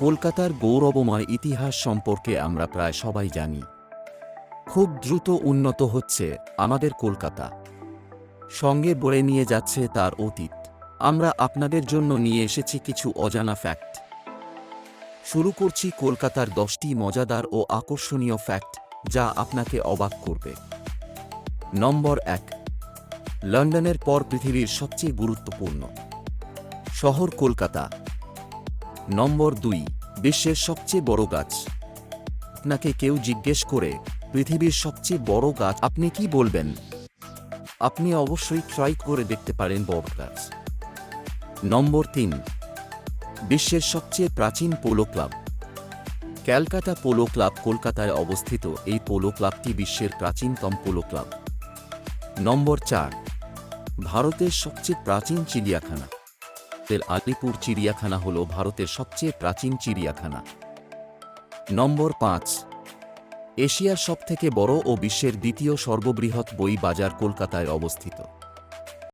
কলকাতার গৌরবময় ইতিহাস সম্পর্কে আমরা প্রায় সবাই জানি। খুব দ্রুত উন্নত হচ্ছে আমাদের কলকাতা, সঙ্গে বয়ে নিয়ে যাচ্ছে তার অতীত। আমরা আপনাদের জন্য নিয়ে এসেছি কিছু অজানা ফ্যাক্ট। শুরু করছি কলকাতার 10টি মজাদার ও আকর্ষণীয় ফ্যাক্ট, যা আপনাকে অবাক করবে। নম্বর 1, লন্ডনের পর পৃথিবীর সবচেয়ে গুরুত্বপূর্ণ শহর কলকাতা। নম্বর 2, বিশ্বের সবচেয়ে বড় গাছ। আপনাকে কেউ জিজ্ঞেস করে পৃথিবীর সবচেয়ে বড় গাছ, আপনি কি বলবেন? আপনি অবশ্যই ট্রাই করে দেখতে পারেন বট গাছ। নম্বর 3, বিশ্বের সবচেয়ে প্রাচীন polo club. Calcutta polo club কলকাতায় অবস্থিত। এই পোলো ক্লাবটি বিশ্বের প্রাচীনতম পোলো ক্লাব। নম্বর 4, ভারতের সবচেয়ে প্রাচীন চিড়িয়াখানা। আলিপুর চিড়িয়াখানা হল ভারতের সবচেয়ে প্রাচীন চিড়িয়াখানা। নম্বর 5, এশিয়ার সবথেকে বড় ও বিশ্বের দ্বিতীয় সর্ববৃহৎ বই বাজার কলকাতায় অবস্থিত।